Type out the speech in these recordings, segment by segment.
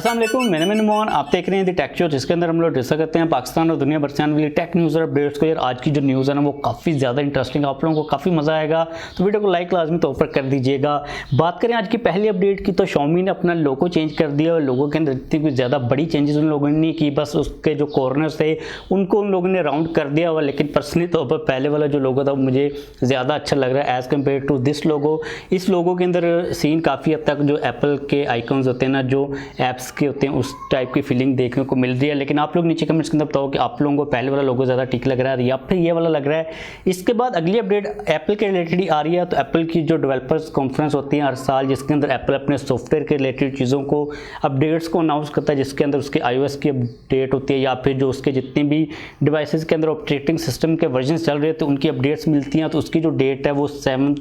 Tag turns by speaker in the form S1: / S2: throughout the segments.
S1: अस्सलाम वालेकुम, मैंने मोहन, आप देख रहे हैं दी टेकशो, जिसके अंदर हम लोग डिस्कस करते हैं पाकिस्तान और दुनिया भर से आने वाली टेक न्यूज़ और अपडेट्स को। यार आज की जो न्यूज़ है ना वो काफ़ी ज़्यादा इंटरेस्टिंग, आप लोगों को काफ़ी मज़ा आएगा, तो वीडियो को लाइक लाजमी तौर पर कर दीजिएगा। बात करें आज की पहली अपडेट की, तो Xiaomi ने अपना लोगो चेंज कर दिया और लोगो के अंदर इतनी कुछ ज़्यादा बड़ी चेंजेस उन लोगों ने नहीं की, बस उसके जो कॉर्नर्स थे उनको उन लोगों ने राउंड कर दिया हुआ। लेकिन पर्सनली तौर पर पहले वाला जो लोगो था वो मुझे ज़्यादा अच्छा लग रहा है as compare to this logo. इस लोगो के अंदर सीन काफ़ी हद तक जो एप्पल के आइकन्स होते हैं ना, जो ऐप्स के होते हैं, उस टाइप की फीलिंग देखने को मिल रही है। लेकिन आप लोग नीचे कमेंट्स के अंदर बताओ कि आप लोगों को पहले वाला लोगो ज़्यादा ठीक लग रहा है या फिर ये वाला लग रहा है। इसके बाद अगली अपडेट एप्पल के रिलेटेड ही आ रही है। तो एप्पल की जो डेवलपर्स कॉन्फ्रेंस होती है हर साल, जिसके अंदर एप्पल अपने सॉफ्टवेयर के रिलेटेड चीज़ों को, अपडेट्स को अनाउंस करता है, जिसके अंदर उसके iOS की अपडेट होती है या फिर जो उसके जितने भी डिवाइसेस के अंदर ऑपरेटिंग सिस्टम के वर्जन चल रहे हैं तो उनकी अपडेट्स मिलती हैं। तो उसकी जो डेट है वो 7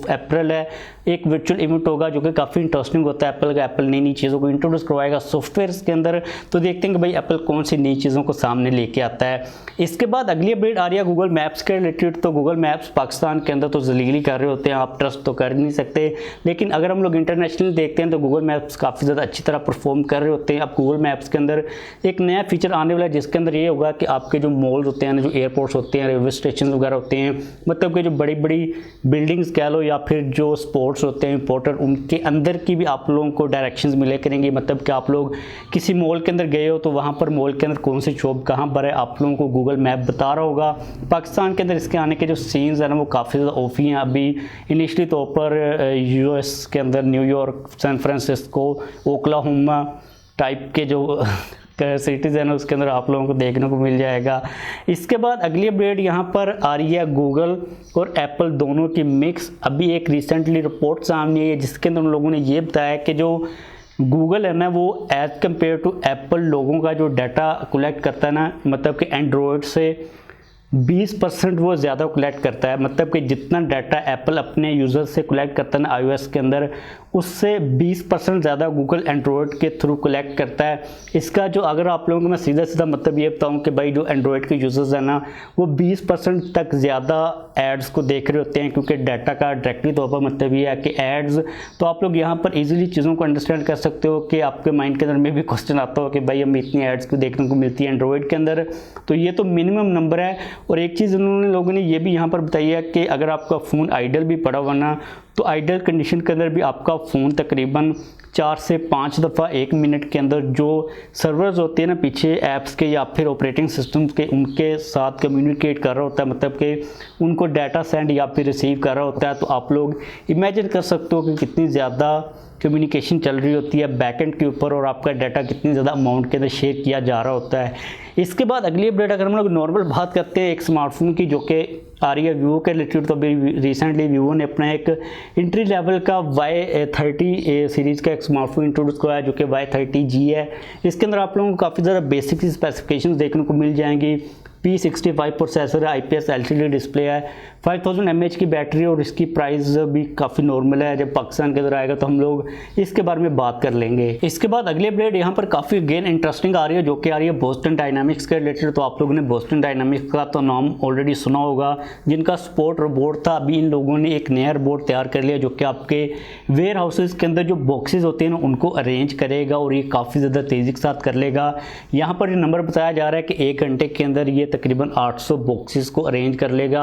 S1: अप्रैल है। एक वर्चुअल इवेंट होगा जो कि काफ़ी इंटरेस्टिंग होता है। एप्पल का एप्पल नई नई चीज़ों को इंट्रोड्यूस करवाएगा सॉफ्टवेयर के अंदर, तो देखते हैं कि भाई एप्पल कौन सी नई चीज़ों को सामने लेके आता है। इसके बाद अगली अपडेट आ रही है गूगल मैप्स के रिलेटेड। तो गूगल मैप्स पाकिस्तान के अंदर तो जलीली कर रहे होते हैं, आप ट्रस्ट तो कर नहीं सकते, लेकिन अगर हम लोग इंटरनेशनल देखते हैं तो गूगल मैप्स काफ़ी ज़्यादा अच्छी तरह परफॉर्म कर रहे होते हैं। अब गूगल मैप्स के अंदर एक नया फीचर आने वाला है, जिसके अंदर ये होगा कि आपके जो मॉल्स होते हैं, जो एयरपोर्ट्स होते हैं, रेलवे स्टेशन वगैरह होते हैं, मतलब कि जो बड़ी बड़ी बिल्डिंग्स कह लो या फिर जो स्पोर्ट्स होते हैं इंपोर्टर, उनके अंदर की भी आप लोगों को डायरेक्शंस मिले करेंगे। मतलब कि आप लोग किसी मॉल के अंदर गए हो तो वहाँ पर मॉल के अंदर कौन सी शॉप कहाँ पर है आप लोगों को गूगल मैप बता रहा होगा। पाकिस्तान के अंदर इसके आने के जो सीन्स हैं ना वो काफ़ी ज़्यादा ऑफी हैं। अभी इनिशियली तौर पर US के अंदर New York, San Francisco, Oklahoma type के जो सिटीज़ है ना उसके अंदर आप लोगों को देखने को मिल जाएगा। इसके बाद अगली अपडेट यहाँ पर आ रही है गूगल और एप्पल दोनों की मिक्स। अभी एक रिसेंटली रिपोर्ट सामने आई है जिसके अंदर उन लोगों ने ये बताया कि जो गूगल है ना वो एज़ कम्पेयर टू एप्पल लोगों का जो डाटा कलेक्ट करता है ना, मतलब कि एंड्रॉयड से 20% वो ज़्यादा कलेक्ट करता है। मतलब कि जितना डाटा एप्पल अपने यूज़र से कलेक्ट करता है ना iOS के अंदर, उससे 20% ज़्यादा गूगल एंड्रॉयड के थ्रू कलेक्ट करता है। इसका जो अगर आप लोगों को मैं सीधा सीधा मतलब ये बताऊं कि भाई जो एंड्रॉयड के यूज़र्स हैं ना वो 20% तक ज़्यादा एड्स को देख रहे होते हैं, क्योंकि डाटा का डायरेक्टली तौर पर मतलब ये है कि एड्स। तो आप लोग यहाँ पर इजीली चीज़ों को अंडरस्टैंड कर सकते हो कि आपके माइंड के अंदर में भी क्वेश्चन आता हो कि भाई हमें इतनी एड्स को देखने को मिलती है एंड्रॉयड के अंदर, तो ये तो मिनिमम नंबर है। और एक चीज़ उन्होंने लोगों ने ये भी यहाँ पर बताई है कि अगर आपका फ़ोन आइडल भी पड़ा हुआ ना, तो आइडल कंडीशन के अंदर भी आपका फ़ोन तकरीबन 4 से 5 दफ़ा 1 मिनट के अंदर जो सर्वर्स होते हैं ना पीछे ऐप्स के या फिर ऑपरेटिंग सिस्टम्स के, उनके साथ कम्युनिकेट कर रहा होता है, मतलब कि उनको डाटा सेंड या फिर रिसीव कर रहा होता है। तो आप लोग इमेजिन कर सकते हो कि कितनी ज़्यादा कम्युनिकेशन चल रही होती है बैकएंड के ऊपर और आपका डाटा कितनी ज़्यादा अमाउंट के अंदर शेयर किया जा रहा होता है। इसके बाद अगली अपडेट अगर हम लोग नॉर्मल बात करते हैं एक स्मार्टफोन की जो कि आ रही है वीवो के रिलेटेड, तो अभी रिसेंटली वीवो ने अपना एक एंट्री लेवल का Y30 सीरीज़ का एक स्मार्टफोन इंट्रोड्यूस कराया जो कि Y30G है। इसके अंदर आप लोगों को काफ़ी ज़्यादा बेसिक स्पेसिफिकेशंस देखने को मिल जाएंगी। P65 प्रोसेसर है, IPS LCD डिस्प्ले है, 5000 mAh की बैटरी, और इसकी प्राइस भी काफ़ी नॉर्मल है। जब पाकिस्तान के अंदर आएगा तो हम लोग इसके बारे में बात कर लेंगे। इसके बाद अगली अपडेट यहाँ पर काफ़ी अगेन इंटरेस्टिंग आ रही है जो कि आ रही है बोस्टन डायनामिक्स के रिलेटेड। तो आप लोगों ने बोस्टन डायनामिक्स का तो नाम ऑलरेडी सुना होगा, जिनका स्पोर्ट रोबोट था। अभी इन लोगों ने एक नया रोबोट तैयार कर लिया जो कि आपके वेयर हाउसेज के अंदर जो बॉक्सेस होते हैं ना उनको अरेंज करेगा और ये काफ़ी ज़्यादा तेज़ी के साथ कर लेगा। यहाँ पर ये नंबर बताया जा रहा है कि 1 घंटे के अंदर ये तकरीबन 800 बॉक्सेस को अरेंज कर लेगा।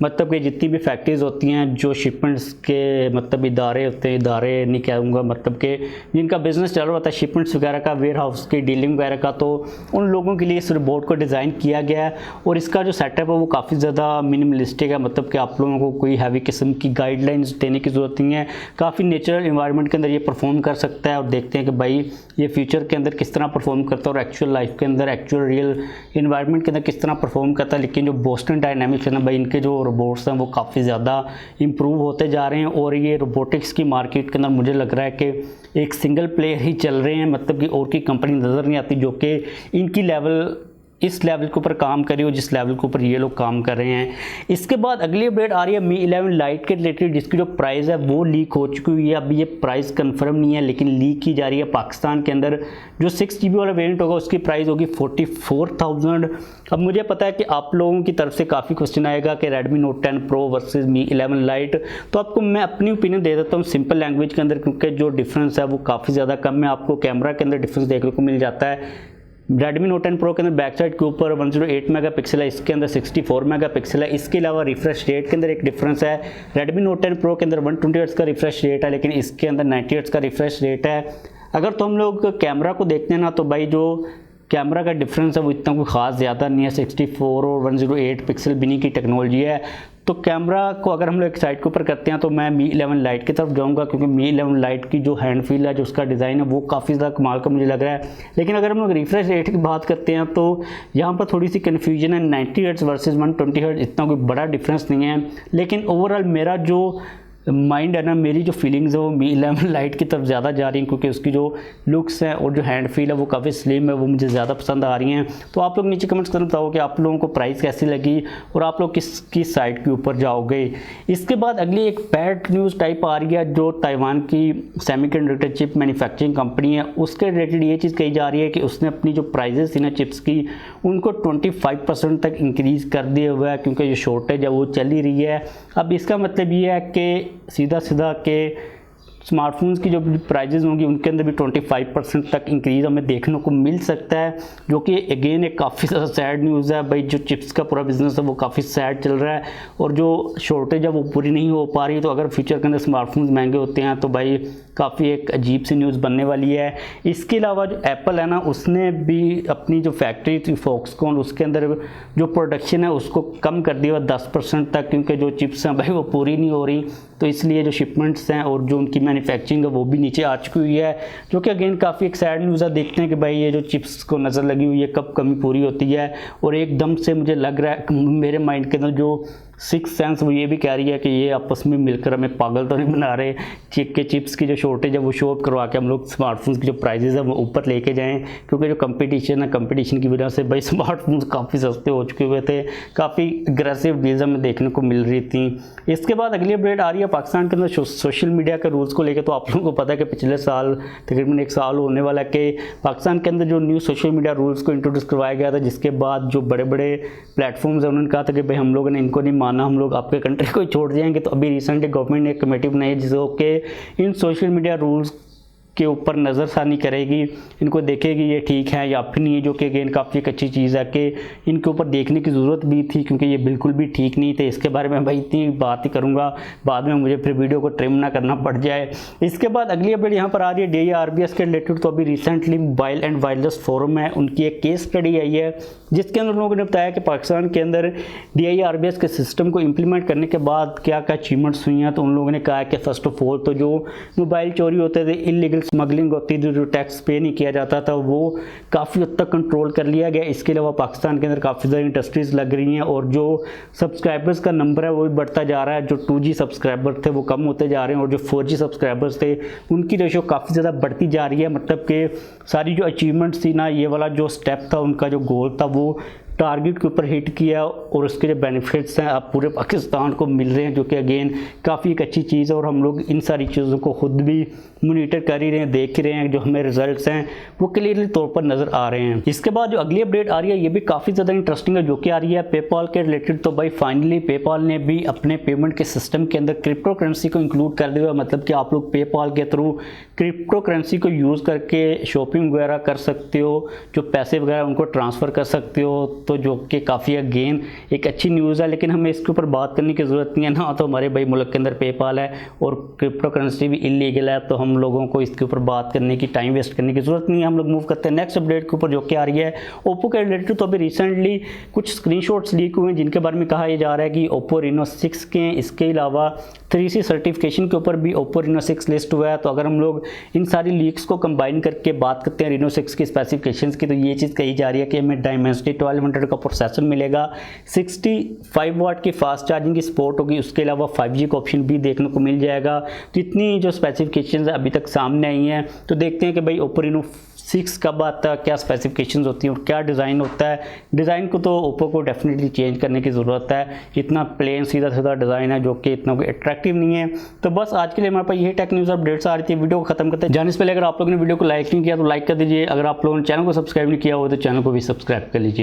S1: मतलब कि जितनी भी फैक्ट्रीज होती हैं, जो शिपमेंट्स के मतलब इदारे होते हैं, इदारे नहीं कहूँगा, मतलब कि जिनका बिजनेस चल रहा होता है शिपमेंट्स वगैरह का, वेयर हाउस की डीलिंग वगैरह का, तो उन लोगों के लिए इस रोबोट को डिज़ाइन किया गया है। और इसका जो सेटअप है वो काफ़ी ज़्यादा मिनिमलिस्टिक है, मतलब कि आप लोगों को कोई हैवी किस्म की गाइडलाइंस देने की ज़रूरत नहीं है। काफ़ी नेचुरल इन्वायरमेंट के अंदर ये परफॉर्म कर सकता है और देखते हैं कि भाई ये फ्यूचर के अंदर किस तरह परफॉर्म करता है और एक्चुअल लाइफ के अंदर, एक्चुअल रियल इन्वायरमेंट के अंदर किस तरह परफॉर्म करता है। लेकिन जो बोस्टन डायनामिक्स है ना भाई, इनके जो रोबोट्स हैं वो काफ़ी ज़्यादा इंप्रूव होते जा रहे हैं और ये रोबोटिक्स की मार्केट के अंदर मुझे लग रहा है कि एक सिंगल प्लेयर ही चल रहे हैं, मतलब कि और की कंपनी नज़र नहीं आती जो कि इनकी लेवल इस लेवल के ऊपर काम करी हो जिस लेवल के ऊपर ये लोग काम कर रहे हैं। इसके बाद अगली अपडेट आ रही है मी 11 लाइट के रिलेटेड, जिसकी जो प्राइस है वो लीक हो चुकी हुई है। अभी ये प्राइस कंफर्म नहीं है लेकिन लीक की जा रही है। पाकिस्तान के अंदर जो 6 GB वाला वेरिएंट होगा उसकी प्राइस होगी 44,000। अब मुझे पता है कि आप लोगों की तरफ से काफ़ी क्वेश्चन आएगा कि Redmi Note 10 Pro वर्सेस मी 11 लाइट, तो आपको मैं अपनी ओपिनियन दे देता हूँ सिंपल लैंग्वेज के अंदर, क्योंकि जो डिफरेंस है वो काफ़ी ज़्यादा कम है। आपको कैमरा के अंदर डिफरेंस देखने को मिल जाता है। Redmi Note 10 Pro के अंदर बैक साइड के ऊपर 108 मेगापिक्सल है, इसके अंदर 64 मेगापिक्सल है। इसके अलावा रिफ्रेश रेट के अंदर एक डिफरेंस है। Redmi Note 10 Pro के अंदर 120 हर्ट्ज का रिफ्रेश रेट है लेकिन इसके अंदर 90 हर्ट्ज का रिफ्रेश रेट है। अगर तो हम लोग कैमरा को देखते हैं ना, तो भाई जो कैमरा का डिफरेंस है वो इतना कोई ख़ास ज़्यादा नहीं है। 64 और 108 पिक्सल बिनी की टेक्नोलॉजी है। तो कैमरा को अगर हम लोग एक साइड के ऊपर करते हैं तो मैं मी 11 लाइट की तरफ जाऊंगा, क्योंकि मी 11 लाइट की जो हैंड फील है, जो उसका डिज़ाइन है वो काफ़ी ज़्यादा कमाल का मुझे लग रहा है। लेकिन अगर हम लोग रिफ्रेश रेट की बात करते हैं तो यहाँ पर थोड़ी सी कन्फ्यूजन है। 90 हर्ट्ज वर्सेस 120 हर्ट्ज इतना कोई बड़ा डिफरेंस नहीं है, लेकिन ओवरऑल मेरा जो माइंड है ना, मेरी जो फीलिंग्स है वो मी 11 लाइट की तरफ ज़्यादा जा रही हैं, क्योंकि उसकी जो लुक्स हैं और जो हैंड फील है वो काफ़ी स्लिम है, वो मुझे ज़्यादा पसंद आ रही हैं। तो आप लोग नीचे कमेंट्स करके बताओ कि आप लोगों को प्राइस कैसी लगी और आप लोग किसकी साइड के ऊपर जाओगे। इसके बाद अगली एक बैड न्यूज़ टाइप आ रही है, जो ताइवान की सेमीकंडक्टर चिप मैन्युफैक्चरिंग कंपनी है उसके रिलेटेड ये चीज़ कही जा रही है कि उसने अपनी जो प्राइजेस थी ना चिप्स की, उनको 25% तक इंक्रीज़ कर दिए हुए है, क्योंकि जो शॉर्टेज है वो चल ही रही है। अब इसका मतलब ये है कि सीधा सीधा के स्मार्टफोन्स की जो प्राइजेज़ होंगी उनके अंदर भी 25% तक इंक्रीज़ हमें देखने को मिल सकता है, जो कि अगेन एक काफ़ी ज़्यादा सैड न्यूज़ है। भाई जो चिप्स का पूरा बिजनेस है वो काफ़ी सैड चल रहा है और जो शॉर्टेज है वो पूरी नहीं हो पा रही। तो अगर फ्यूचर के अंदर स्मार्टफोन्स महंगे होते हैं तो भाई काफ़ी एक अजीब सी न्यूज़ बनने वाली है। इसके अलावा जो एप्पल है ना, उसने भी अपनी जो फैक्ट्री थी फॉक्सकॉन, उसके अंदर जो प्रोडक्शन है उसको कम कर दिया 10% तक, क्योंकि जो चिप्स हैं भाई वो पूरी नहीं हो रही। तो इसलिए जो शिपमेंट्स हैं और जो उनकी मैन्युफैक्चरिंग है वो भी नीचे आ चुकी हुई है, जो कि अगेन काफ़ी एक सैड न्यूज़ है। देखते हैं कि भाई ये जो चिप्स को नज़र लगी हुई है कब कमी पूरी होती है। और एकदम से मुझे लग रहा है मेरे माइंड के अंदर जो सिक्स सेंस वो ये भी कह रही है कि ये आपस में मिलकर हमें पागल तो नहीं बना रहे, चिप्स की जो शॉर्टेज है वो शो अप करवा के हम लोग स्मार्टफोन्स की जो प्राइजेज़ है वो ऊपर लेके जाएं, क्योंकि जो कंपटीशन है, कंपटीशन की वजह से भाई स्मार्टफोन्स काफ़ी सस्ते हो चुके हुए थे, काफ़ी अग्रेसिव डील्स हमें देखने को मिल रही थी। इसके बाद अगली अपडेट आ रही है पाकिस्तान के अंदर सोशल मीडिया के रूल्स को लेकर। तो आप लोगों को पता है कि पिछले साल तकरीबन 1 साल होने वाला है कि पाकिस्तान के अंदर जो न्यू सोशल मीडिया रूल्स को इंट्रोड्यूस करवाया गया था, जिसके बाद जो बड़े बड़े प्लेटफॉर्म्स हैं उन्होंने कहा था कि भाई हम लोगों ने इनको नहीं माना, हम लोग आपके कंट्री को छोड़ जाएंगे। तो अभी रिसेंटली गवर्नमेंट ने एक कमेटी बनाई है जिसको कि इन सोशल मीडिया रूल्स के ऊपर नज़रसानी करेगी, इनको देखेगी ये ठीक है या फिर नहीं है, जो कि अगेन काफ़ी एक अच्छी चीज़ है कि इनके ऊपर देखने की ज़रूरत भी थी, क्योंकि ये बिल्कुल भी ठीक नहीं थे। इसके बारे में भाई इतनी बात ही करूँगा, बाद में मुझे फिर वीडियो को ट्रिम ना करना पड़ जाए। इसके बाद अगली अपडेट यहाँ पर आ रही है DIRBS के रिलेटेड। तो अभी recently mobile and wireless forum है, उनकी एक केस स्टडी आई है जिसके अंदर लोगों ने बताया कि पाकिस्तान के अंदर DIRBS के सिस्टम को इम्प्लीमेंट करने के बाद क्या क्या अचीवमेंट्स हुई हैं। तो उन लोगों ने कहा कि फर्स्ट ऑफ ऑल तो जो मोबाइल चोरी होते थे, इलीगल स्मगलिंग होती थी, जो टैक्स पे नहीं किया जाता था, वो काफ़ी हद तक कंट्रोल कर लिया गया। इसके अलावा पाकिस्तान के अंदर काफ़ी ज़्यादा इंडस्ट्रीज़ लग रही हैं और जो सब्सक्राइबर्स का नंबर है वो भी बढ़ता जा रहा है। जो 2G सब्सक्राइबर थे वो कम होते जा रहे हैं और जो 4G सब्सक्राइबर्स थे उनकी रेशो काफ़ी ज़्यादा बढ़ती जा रही है। मतलब कि सारी जो अचीवमेंट्स थी ना, ये वाला जो स्टेप था, उनका जो गोल था वो टारगेट के ऊपर हिट किया और उसके जो बेनिफिट्स हैं अब पूरे पाकिस्तान को मिल रहे हैं, जो कि अगेन काफ़ी एक अच्छी चीज़ है। और हम लोग इन सारी चीज़ों को खुद भी मोनीटर कर ही रहे हैं, देख ही रहे हैं, जो हमें रिजल्ट्स हैं वो क्लियरली तौर पर नज़र आ रहे हैं। इसके बाद जो अगली अपडेट आ रही है ये भी काफ़ी ज़्यादा इंटरेस्टिंग है, जो कि आ रही है पेपाल के रिलेटेड। तो भाई फाइनली पेपाल ने भी अपने पेमेंट के सिस्टम के अंदर क्रिप्टो करेंसी को इंक्लूड कर दिया। मतलब कि आप लोग पेपाल के थ्रू क्रिप्टो करेंसी को यूज़ करके शॉपिंग वगैरह कर सकते हो, जो पैसे वगैरह उनको ट्रांसफ़र कर सकते हो। तो जो कि काफ़ी अगेन एक अच्छी न्यूज़ है, लेकिन हमें इसके ऊपर बात करने की ज़रूरत नहीं है ना। तो हमारे भाई मुल्क के अंदर पेपाल है और क्रिप्टो करेंसी भी इलीगल है, तो हम लोगों को इसके ऊपर बात करने की, टाइम वेस्ट करने की ज़रूरत नहीं है। हम लोग मूव करते हैं नेक्स्ट अपडेट के ऊपर, जो कि आ रही है ओप्पो के रिलेटेड। तो अभी रिसेंटली कुछ स्क्रीनशॉट्स लीक हुए हैं जिनके बारे में कहा जा रहा है कि ओप्पो Reno 6 के हैं। इसके अलावा 3C सर्टिफिकेशन के ऊपर भी ओप्पो Reno 6 लिस्ट हुआ है। तो अगर हम लोग इन सारी लीक्स को कंबाइन करके बात करते हैं Reno 6 की स्पेसिफिकेशंस की, तो ये चीज़ कही जा रही है कि हमें Dimensity 1200 का प्रोसेसर मिलेगा, 65 वाट की फास्ट चार्जिंग की सपोर्ट होगी, उसके अलावा 5G का ऑप्शन भी देखने को मिल जाएगा। तो इतनी जो स्पेसिफिकेशंस अभी तक सामने आई हैं, तो देखते हैं कि भाई ओप्पो Reno 6 कब आता है, क्या स्पेसिफिकेशंस होती हैं और क्या डिज़ाइन होता है। डिज़ाइन को तो ओप्पो को डेफिनेटली चेंज करने की ज़रूरत है, इतना प्लेन सीधा सीधा डिज़ाइन है जो कि इतना कोई अट्रैक्टिव नहीं है। तो बस आज के लिए हमारे पास यही टेक न्यूज़ अपडेट्स आ रही थी। वीडियो को खत्म करते हैं, जाने से पहले अगर आप लोगों ने वीडियो को लाइक नहीं किया तो लाइक कर दीजिए, अगर आप लोगों ने चैनल को सब्सक्राइब नहीं किया हो तो चैनल को भी सब्सक्राइब कर लीजिए।